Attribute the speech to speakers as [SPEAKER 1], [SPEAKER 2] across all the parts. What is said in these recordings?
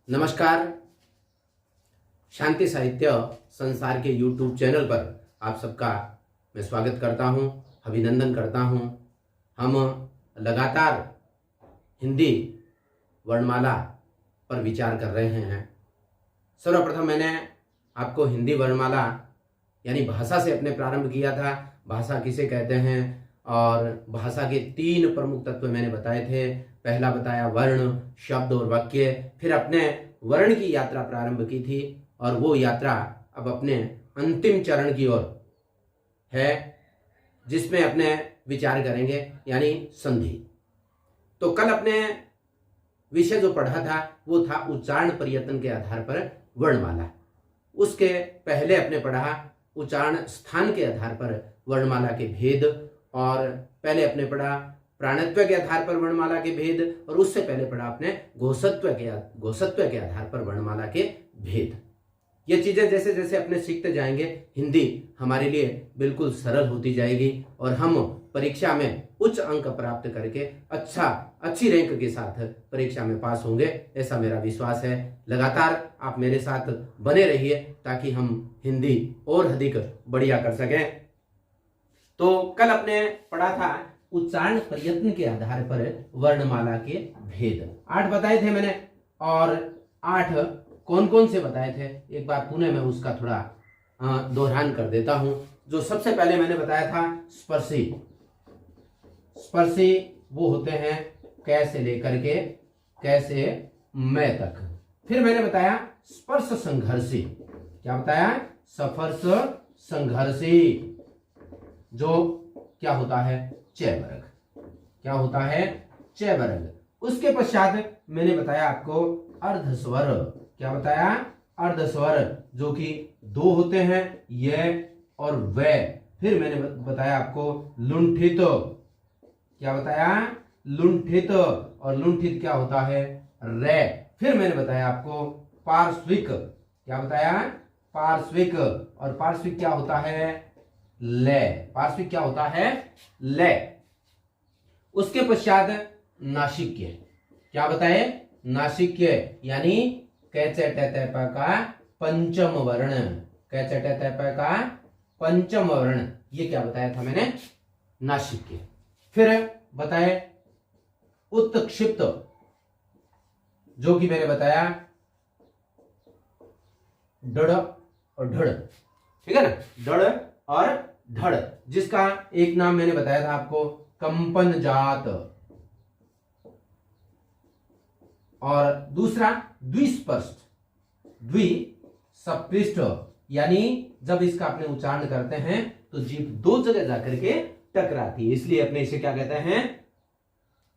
[SPEAKER 1] नमस्कार। शांति साहित्य संसार के YouTube चैनल पर आप सबका मैं स्वागत करता हूं, अभिनंदन करता हूं। हम लगातार हिंदी वर्णमाला पर विचार कर रहे हैं। सर्वप्रथम मैंने आपको हिंदी वर्णमाला यानी भाषा से अपने प्रारंभ किया था। भाषा किसे कहते हैं और भाषा के 3 प्रमुख तत्व मैंने बताए थे। पहला बताया वर्ण, शब्द और वाक्य। फिर अपने वर्ण की यात्रा प्रारंभ की थी और वो यात्रा अब अपने अंतिम चरण की ओर है, जिसमें अपने विचार करेंगे यानी संधि। तो कल अपने विषय जो पढ़ा था वो था उच्चारण प्रयत्न के आधार पर वर्णमाला। उसके पहले अपने पढ़ा उच्चारण स्थान के आधार पर वर्णमाला के भेद, और पहले अपने पढ़ा प्राणत्व के आधार पर वर्णमाला के भेद, और उससे पहले पढ़ा अपने घोषत्व के आधार पर वर्णमाला के भेद। ये चीजें जैसे जैसे अपने सीखते जाएंगे हिंदी हमारे लिए बिल्कुल सरल होती जाएगी और हम परीक्षा में उच्च अंक प्राप्त करके अच्छी रैंक के साथ परीक्षा में पास होंगे, ऐसा मेरा विश्वास है। लगातार आप मेरे साथ बने रहिए ताकि हम हिंदी और अधिक बढ़िया कर सकें। तो कल अपने पढ़ा था उच्चारण प्रयत्न के आधार पर वर्णमाला के भेद। 8 बताए थे मैंने, और 8 कौन कौन से बताए थे एक बार पुनः मैं उसका थोड़ा दोहरान कर देता हूं। जो सबसे पहले मैंने बताया था स्पर्शी वो होते हैं कै से लेकर के कै से मैं तक। फिर मैंने बताया स्पर्श संघर्षी। क्या बताया? स्पर्श संघर्षी, जो क्या होता है? चय वर्ग। क्या होता है? चय वर्ग। उसके पश्चात मैंने बताया आपको अर्धस्वर। क्या बताया? अर्धस्वर, जो कि 2 होते हैं, ये और वे। फिर मैंने बताया आपको लुंठित। क्या बताया? लुंठित, और लुंठित क्या होता है? रे। फिर मैंने बताया आपको पार्श्विक। क्या बताया? पार्श्विक, और पार्श्विक क्या होता है? ले। पार्श्विक क्या होता है? ले। उसके पश्चात नासिक्य। क्या बताए? नासिक्य यानी कैचटतप का पंचम वर्ण। कैचटतप का पंचम वर्ण, ये क्या बताया था मैंने? नासिक्य। फिर बताए उत्क्षिप्त, जो कि मैंने बताया डड़ और ढड़। ठीक है ना? डड़ और धड़, जिसका एक नाम मैंने बताया था आपको कंपन जात, और दूसरा द्विस्पष्ट। द्विस्पष्ट यानी जब इसका अपने उच्चारण करते हैं तो जीभ 2 जगह जाकर के टकराती है, इसलिए अपने इसे क्या कहते हैं?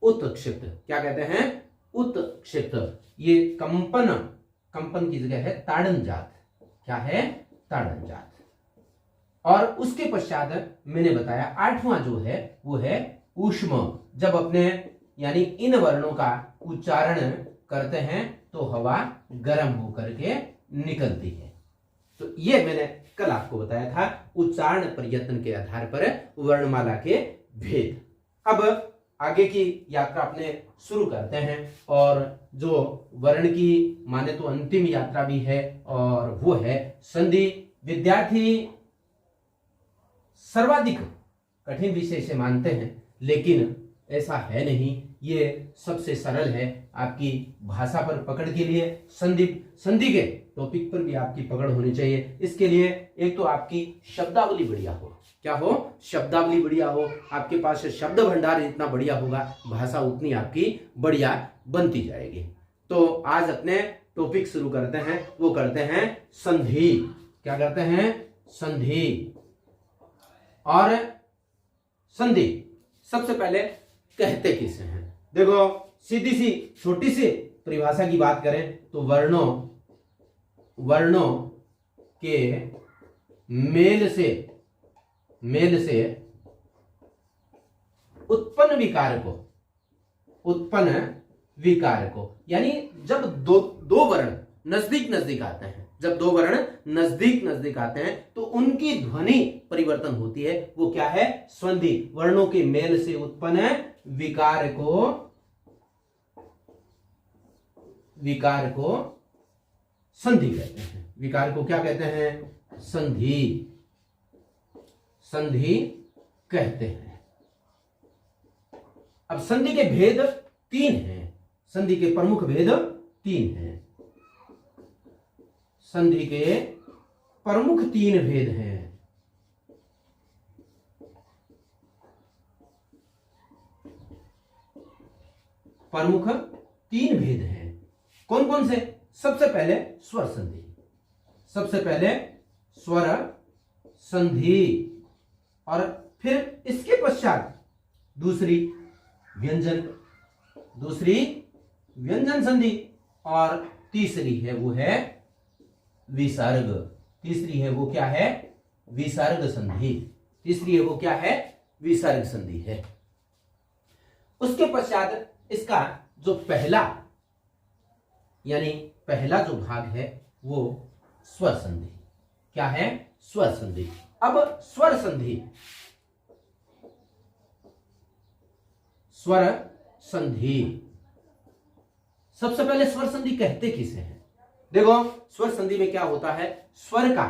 [SPEAKER 1] उत्क्षिप्त। क्या कहते हैं? उत्क्षिप्त। ये कंपन की जगह है ताड़न जात। क्या है? ताड़न जात। और उसके पश्चात मैंने बताया 8वां जो है वो है ऊष्म। जब अपने यानी इन वर्णों का उच्चारण करते हैं तो हवा गर्म होकर के निकलती है। तो ये मैंने कल आपको बताया था उच्चारण प्रयत्न के आधार पर वर्णमाला के भेद। अब आगे की यात्रा अपने शुरू करते हैं, और जो वर्ण की माने तो अंतिम यात्रा भी है, और वो है संधि। विद्यार्थी सर्वाधिक कठिन विषय से मानते हैं, लेकिन ऐसा है नहीं। ये सबसे सरल है आपकी भाषा पर पकड़ के लिए। संधि के टॉपिक पर भी आपकी पकड़ होनी चाहिए। इसके लिए एक तो आपकी शब्दावली बढ़िया हो। क्या हो? शब्दावली बढ़िया हो। आपके पास शब्द भंडार जितना बढ़िया होगा, भाषा उतनी आपकी बढ़िया बनती जाएगी। तो आज अपने टॉपिक शुरू करते हैं, वो करते हैं संधि। क्या करते हैं? संधि। और संधि सबसे पहले कहते किसे हैं? देखो, सीधी सी छोटी सी परिभाषा की बात करें तो वर्णों के मेल से उत्पन्न विकार को यानी जब दो वर्ण नजदीक आते हैं, जब 2 वर्ण नजदीक आते हैं तो उनकी ध्वनि परिवर्तन होती है। वो क्या है? संधि। वर्णों के मेल से उत्पन्न विकार को विकार को संधि कहते हैं। विकार को क्या कहते हैं? संधि, संधि कहते हैं। अब संधि के भेद 3 हैं। संधि के प्रमुख भेद 3 हैं। संधि के प्रमुख 3 भेद हैं। प्रमुख 3 भेद हैं। कौन कौन से? सबसे पहले स्वर संधि, सबसे पहले स्वर संधि, और फिर इसके पश्चात दूसरी व्यंजन संधि, और तीसरी है वो है विसर्ग। तीसरी है वो क्या है? विसर्ग संधि। तीसरी है वो क्या है? विसर्ग संधि है। उसके पश्चात इसका जो पहला यानी पहला जो भाग है वो स्वर संधि। क्या है? स्वर संधि। अब स्वर संधि, स्वर संधि, सबसे पहले स्वर संधि कहते किसे हैं? देखो, स्वर संधि में क्या होता है? स्वर का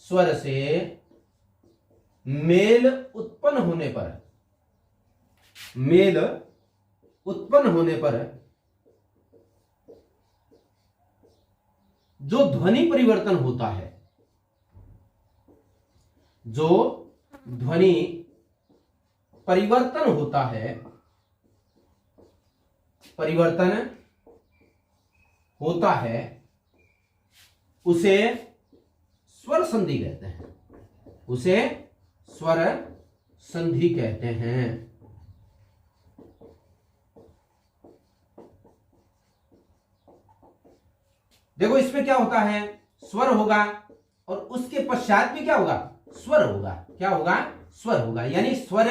[SPEAKER 1] स्वर से मेल उत्पन्न होने पर जो ध्वनि परिवर्तन होता है, जो ध्वनि परिवर्तन होता है उसे स्वर संधि कहते हैं। उसे स्वर संधि कहते हैं। देखो, इसमें क्या होता है? स्वर होगा और उसके पश्चात भी क्या होगा? स्वर होगा। क्या होगा? स्वर होगा। यानी स्वर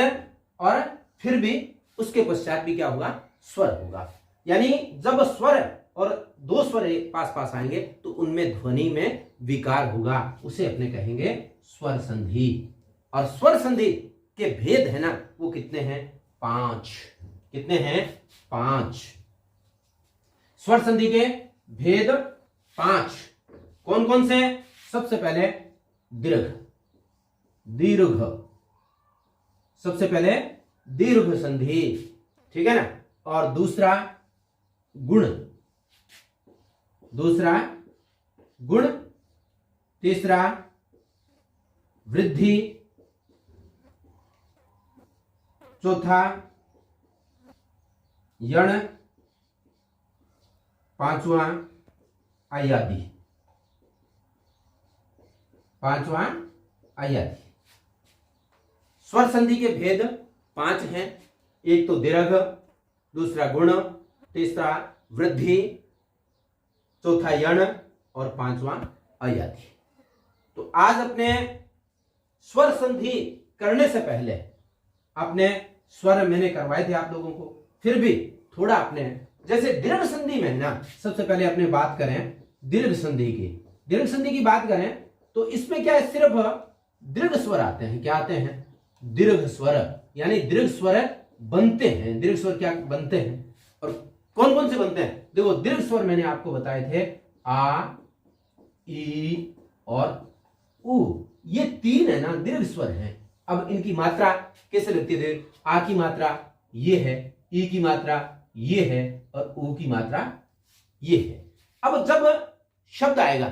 [SPEAKER 1] और फिर भी उसके पश्चात भी क्या होगा? स्वर होगा। यानी जब स्वर और 2 स्वर पास पास आएंगे तो उनमें ध्वनि में विकार होगा, उसे अपने कहेंगे स्वर संधि। और स्वर संधि के भेद है ना, वो कितने हैं? 5। कितने हैं? 5। स्वर संधि के भेद 5 कौन कौन से? सबसे पहले दीर्घ, सबसे पहले दीर्घ संधि, ठीक है ना। और दूसरा गुण, तीसरा वृद्धि, चौथा यण, पांचवा अयादि। स्वर संधि के भेद 5 हैं। एक तो दीर्घ, दूसरा गुण, तीसरा वृद्धि, चौथा यण और पांचवा अयादि। तो आज अपने स्वर संधि करने से पहले अपने स्वर मैंने करवाए थे आप लोगों को, फिर भी थोड़ा अपने जैसे दीर्घ संधि में ना, सबसे पहले अपने बात करें दीर्घ संधि की बात करें तो इसमें क्या है? सिर्फ दीर्घ स्वर आते हैं। क्या आते हैं? दीर्घ स्वर, यानी दीर्घ स्वर बनते हैं। दीर्घ स्वर क्या बनते हैं और कौन कौन से बनते हैं? देखो, दीर्घ स्वर मैंने आपको बताए थे आ, ई और उ, ये 3 है ना दीर्घ स्वर हैं। अब इनकी मात्रा कैसे लगती है? आ की मात्रा ये है, ई की मात्रा ये है और उ की मात्रा ये है। अब जब शब्द आएगा,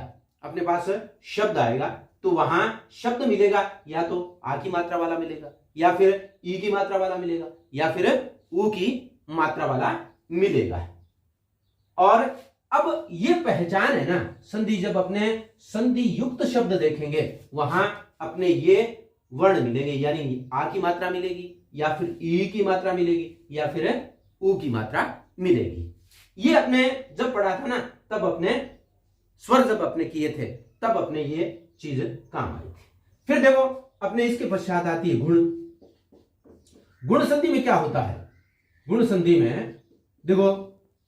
[SPEAKER 1] अपने पास शब्द आएगा तो वहां शब्द मिलेगा, या तो आ की मात्रा वाला मिलेगा, या फिर ई की मात्रा वाला मिलेगा, या फिर उ की मात्रा वाला मिलेगा। और अब ये पहचान है ना संधि, जब अपने संधि युक्त शब्द देखेंगे वहां अपने ये वर्ण मिलेंगे, यानी आ की मात्रा मिलेगी, या फिर ई की मात्रा मिलेगी, या फिर उ की मात्रा मिलेगी। ये अपने जब पढ़ा था ना, तब अपने स्वर जब अपने किए थे तब अपने ये चीज काम आई थी। फिर देखो, अपने इसके पश्चात आती है गुण संधि में क्या होता है? गुण संधि में देखो,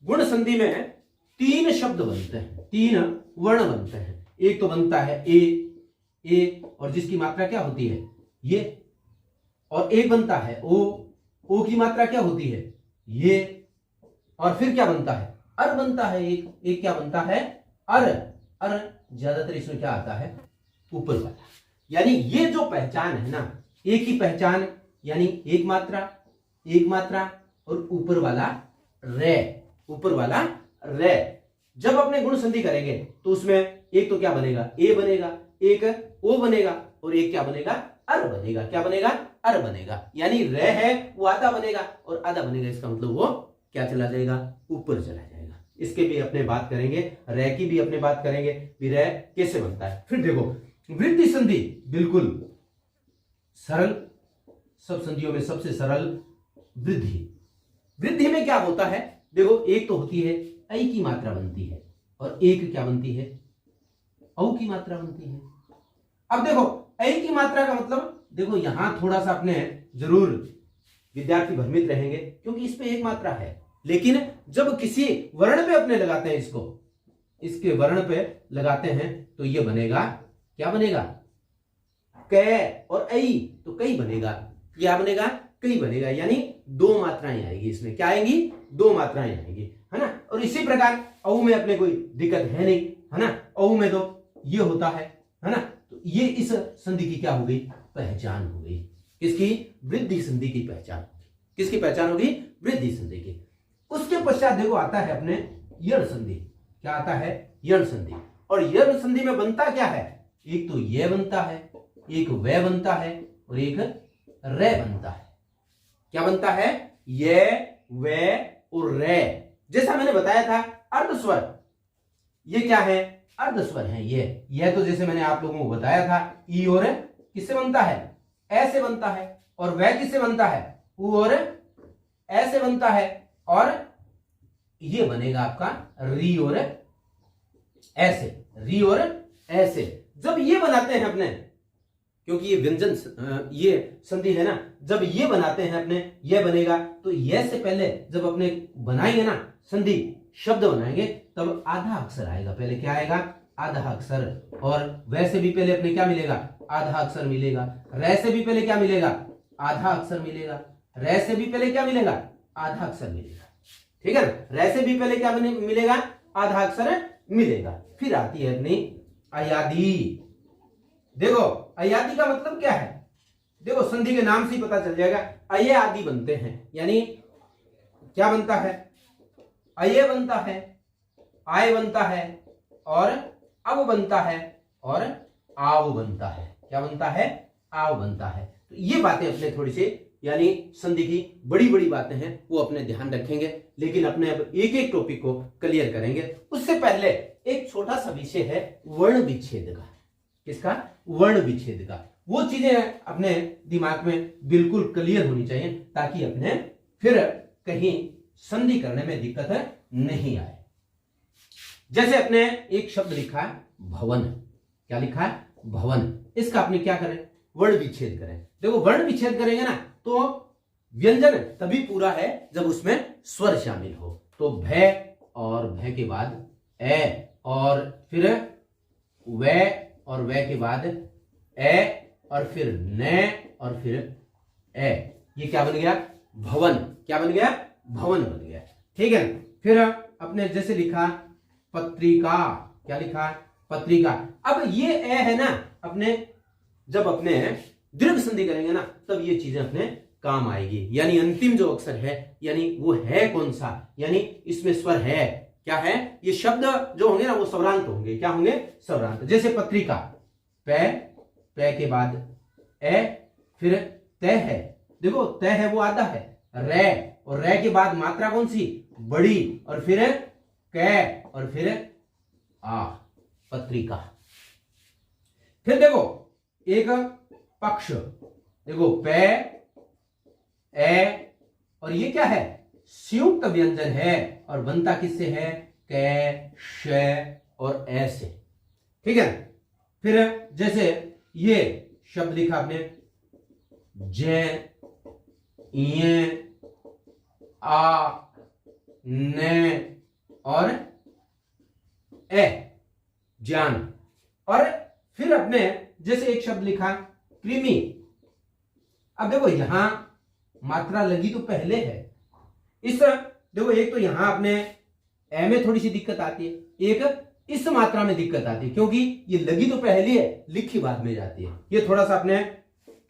[SPEAKER 1] गुण संधि में 3 शब्द बनते हैं, 3 वर्ण बनते हैं। एक तो बनता है ए, और जिसकी मात्रा क्या होती है? ये। और एक बनता है ओ की मात्रा क्या होती है ये, और फिर क्या बनता है अर बनता है, एक क्या बनता है अर ज्यादातर इसमें क्या आता है ऊपर वाला। यानी ये जो पहचान है ना, एक ही पहचान, यानी एक मात्रा और ऊपर वाला रे। जब अपने गुण संधि करेंगे तो उसमें एक तो क्या बनेगा ए बनेगा, एक ओ बनेगा और एक क्या बनेगा अर बनेगा। क्या बनेगा अर बनेगा। यानी रे है वो आधा बनेगा और आधा बनेगा, इसका मतलब वो क्या चला जाएगा ऊपर चला जाएगा। इसके भी अपने बात करेंगे, रे की भी अपने बात करेंगे कि रे कैसे बनता है। फिर देखो वृद्धि संधि बिल्कुल सरल, सब संधियों में सबसे सरल वृद्धि में क्या होता है, देखो एक तो होती है ऐ की मात्रा बनती है और एक क्या बनती है औ की मात्रा बनती है। अब देखो ऐ की मात्रा का मतलब, देखो यहां थोड़ा सा अपने जरूर विद्यार्थी भ्रमित रहेंगे क्योंकि इस पे एक मात्रा है, लेकिन जब किसी वर्ण पे अपने लगाते हैं इसके वर्ण पे लगाते हैं तो ये बनेगा क्या बनेगा कै और ऐ, तो कई बनेगा। क्या बनेगा कई बनेगा, यानी दो मात्राएं आएगी इसमें। क्या आएंगी दो मात्राएं आएंगी, है ना। और इसी प्रकार औ में अपने कोई दिक्कत है नहीं, है ना। औ में तो ये होता है ना। तो ये इस संधि की क्या हो गई पहचान हो गई, किसकी वृद्धि संधि की पहचान। किसकी पहचान होगी वृद्धि संधि की। उसके पश्चात देखो आता है अपने यण संधि। क्या आता है यण संधि। और यण संधि में बनता क्या है, एक तो ये बनता है, एक वे बनता है और एक रे बनता है। क्या बनता है ये वे और रे। जैसा मैंने बताया था अर्धस्वर, ये क्या है अर्धस्वर है। ये तो जैसे मैंने आप लोगों को बताया था ई और किससे बनता है ऐसे बनता है, और वह किससे बनता है ऊ और ऐसे बनता है, और ये बनेगा आपका री और ऐसे, री और ऐसे। जब ये बनाते हैं अपने, क्योंकि ये व्यंजन ये संधि है ना, जब ये बनाते हैं अपने ये बनेगा, तो ये से पहले जब अपने बनाएंगे ना संधि शब्द बनाएंगे तब आधा अक्षर आएगा। पहले क्या आएगा आधा अक्षर, और वैसे भी पहले अपने क्या मिलेगा आधा अक्षर मिलेगा। रे से भी पहले क्या मिलेगा आधा अक्षर मिलेगा। रे से भी पहले क्या मिलेगा आधा अक्षर मिलेगा, ठीक है ना। रे से भी पहले क्या मिलेगा आधा अक्षर मिलेगा। फिर आती है अपनी अयादी। देखो अयादी का मतलब क्या है, देखो संधि के नाम से ही पता चल जाएगा। अये आदि बनते हैं, यानी क्या बनता है अये बनता है, आय बनता है, और अब बनता है, और आव बनता है। क्या बनता है आव बनता है। तो ये बातें अपने थोड़ी सी, यानी संधि की बड़ी बड़ी बातें हैं वो अपने ध्यान रखेंगे, लेकिन अपने अब एक एक टॉपिक को क्लियर करेंगे। उससे पहले एक छोटा सा विषय है वर्ण विच्छेद का। किसका वर्ण विच्छेद का। वो चीजें अपने दिमाग में बिल्कुल क्लियर होनी चाहिए ताकि अपने फिर कहीं संधि करने में दिक्कत नहीं आए। जैसे अपने एक शब्द लिखा है भवन। क्या लिखा है भवन। इसका अपने क्या करें वर्ण विच्छेद करें। देखो वर्ण विच्छेद करेंगे ना तो व्यंजन तभी पूरा है जब उसमें स्वर शामिल हो। तो भय, और भय के बाद ए, और फिर वे, और वे के बाद ए, और फिर न, और फिर ए। ये क्या बन गया भवन। क्या बन गया भवन बन गया, ठीक है। फिर अपने जैसे लिखा पत्रिका। क्या लिखा पत्रिका। अब ये ए है ना, अपने जब अपने दीर्घ संधि करेंगे ना तब ये चीजें अपने काम आएगी। यानी अंतिम जो अक्षर है, यानी वो है कौन सा, यानी इसमें स्वर है। क्या है ये शब्द जो होंगे ना वो स्वरांत होंगे। क्या होंगे स्वरांत। जैसे पत्रिका पे, पे के बाद ए, फिर तय है। देखो तय है वो आधा है। रे, और रे के बाद मात्रा कौन सी बड़ी, और फिर कै, और फिर आ पत्रिका। फिर देखो एक पक्ष। देखो पे, ए, और ये क्या है संयुक्त व्यंजन है, और बनता किससे है कै, श और ए से, ठीक है। फिर जैसे ये शब्द लिखा आपने जे, ये, आ, ने, और ए, ज्ञान। और फिर अपने जैसे एक शब्द लिखा कृमि। अब देखो यहां मात्रा लगी तो पहले है, इस देखो एक तो यहां अपने ए में थोड़ी सी दिक्कत आती है, एक इस मात्रा में दिक्कत आती है, क्योंकि ये लगी तो पहले है, लिखी बाद में जाती है। ये थोड़ा सा अपने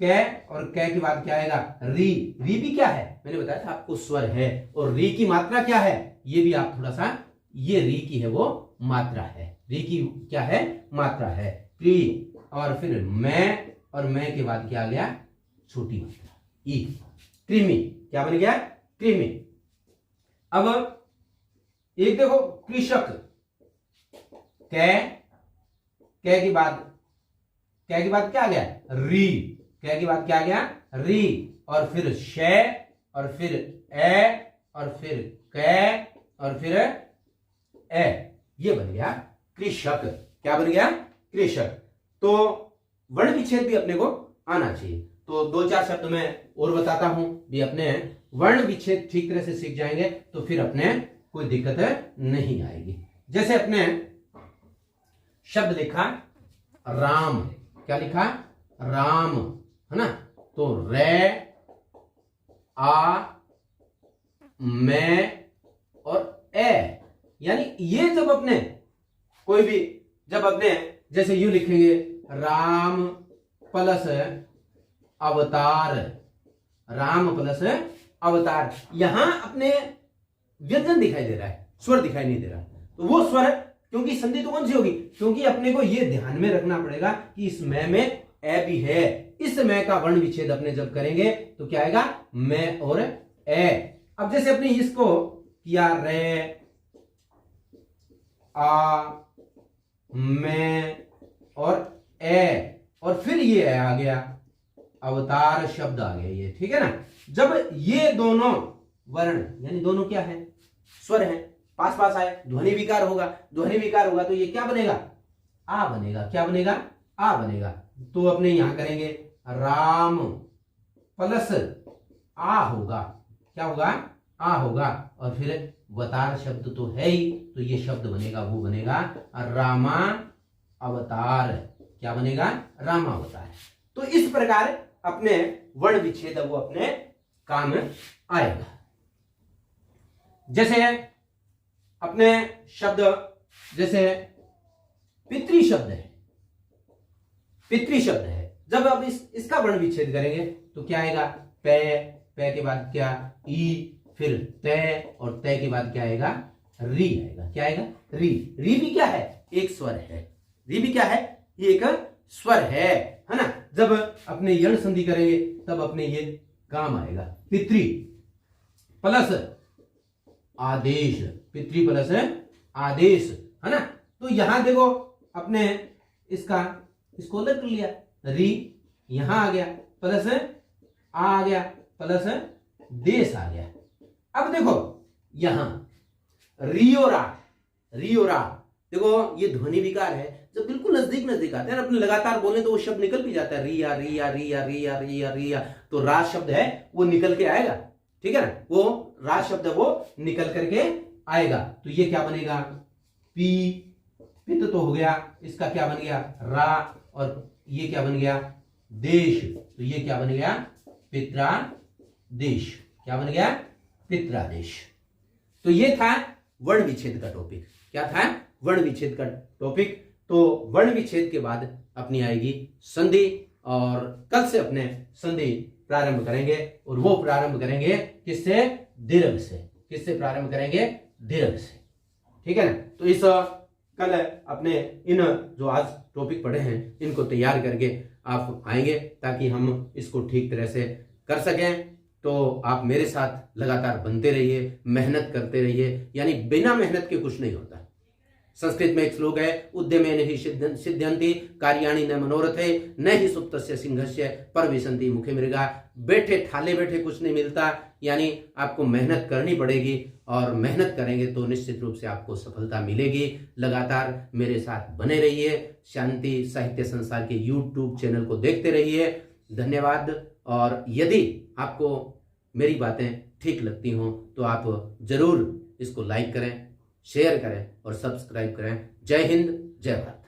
[SPEAKER 1] कै और कै के बाद क्या आएगा री। री भी क्या है, मैंने बताया था आपको स्वर है, और री की मात्रा क्या है ये भी आप थोड़ा सा, ये री की है वो मात्रा है, री की क्या है मात्रा है। प्री और फिर मैं, और मैं के बाद क्या आ गया छोटी मात्रा ई, कृमि। क्या बन गया कृमि। अब एक देखो कृषक, कै के बाद क्या आ गया री, कै के बाद क्या आ गया री, और फिर शे, और फिर ए, और फिर कै, और फिर ए, ये बन गया कृषक। क्या बन गया कृषक। तो वर्ण विच्छेद भी अपने को आना चाहिए। तो दो चार शब्द मैं और बताता हूं, भी अपने वर्ण विच्छेद ठीक तरह से सीख जाएंगे तो फिर अपने कोई दिक्कत नहीं आएगी। जैसे अपने शब्द लिखा राम, क्या लिखा राम, है ना। तो रे, आ, मैं और ए, यानी ये जब अपने कोई भी, जब अपने जैसे यू लिखेंगे राम प्लस अवतार, राम प्लस अवतार, यहां अपने व्यंजन दिखाई दे रहा है, स्वर दिखाई नहीं दे रहा। तो वो स्वर, क्योंकि संधि तो कौन सी होगी, क्योंकि अपने को ये ध्यान में रखना पड़ेगा कि इस मैं में ए भी है। इस मैं का वर्ण विच्छेद अपने जब करेंगे तो क्या आएगा मैं और ए। अब जैसे अपने इसको किया रे, आ, मैं और ए, और फिर ये आ गया अवतार शब्द आ गया ये, ठीक है ना। जब ये दोनों वर्ण यानी दोनों क्या है स्वर है, पास पास आए, ध्वनि विकार होगा, ध्वनि विकार होगा तो ये क्या बनेगा आ बनेगा। क्या बनेगा आ बनेगा। तो अपने यहां करेंगे राम प्लस आ होगा, क्या होगा आ होगा, और फिर वतार शब्द तो है ही, तो ये शब्द बनेगा वो बनेगा रामा अवतार। क्या बनेगा रामावतार। तो इस प्रकार अपने वर्ण विच्छेद वो अपने काम आएगा। जैसे अपने शब्द, जैसे पितृ शब्द है, पितृ शब्द है, जब आप इसका वर्ण विच्छेद करेंगे तो क्या आएगा पे, पे के बाद क्या ई, फिर तय, और तय के बाद क्या आएगा री आएगा। क्या आएगा री। री भी क्या है एक स्वर है, री भी क्या है ये एक स्वर है ना। जब अपने यण संधि करेंगे तब अपने ये काम आएगा। पितृ प्लस आदेश, पितृ प्लस आदेश, है ना। तो यहां देखो अपने इसको अलग कर लिया, री यहां आ गया, प्लस आ गया, प्लस देश आ गया। अब देखो यहां रियोरा, रियोरा, देखो ये ध्वनि विकार है। जब बिल्कुल नजदीक नजदीक आते हैं अपने लगातार बोले तो वो शब्द निकल भी जाता है, रिया रिया रिया रिया रिया रिया, तो रा शब्द है वो निकल के आएगा, ठीक है ना। वो रा शब्द वो निकल करके आएगा। तो ये क्या बनेगा पी, पित तो हो गया, इसका क्या बन गया रा, और ये क्या बन गया देश, तो ये क्या बन गया पित्रादेश। क्या बन गया पित्रादेश। तो ये था वर्ण विच्छेद का टॉपिक। क्या था वर्ण विच्छेद का टॉपिक। तो वर्ण विच्छेद के बाद अपनी आएगी संधि, और कल से अपने संधि प्रारंभ करेंगे, और वो प्रारंभ करेंगे किससे दीर्घ से। किससे प्रारंभ करेंगे दीर्घ से, ठीक है ना। तो इस कल अपने इन जो आज टॉपिक पढ़े हैं इनको तैयार करके आप आएंगे ताकि हम इसको ठीक तरह से कर सकें। तो आप मेरे साथ लगातार बनते रहिए, मेहनत करते रहिए, यानी बिना मेहनत के कुछ नहीं होता। संस्कृत में एक श्लोक है, उद्यमेन हि सिद्ध्यन्ति कार्याणि न मनोरथे न हि सुप्तस्य सिंहस्य परविशन्ति मुखे मृगा। बैठे ठाले बैठे कुछ नहीं मिलता, यानी आपको मेहनत करनी पड़ेगी, और मेहनत करेंगे तो निश्चित रूप से आपको सफलता मिलेगी। लगातार मेरे साथ बने रहिए, शांति साहित्य संसार के YouTube चैनल को देखते रहिए। धन्यवाद। और यदि आपको मेरी बातें ठीक लगती हों तो आप जरूर इसको लाइक करें, शेयर करें और सब्सक्राइब करें। जय हिंद, जय भारत।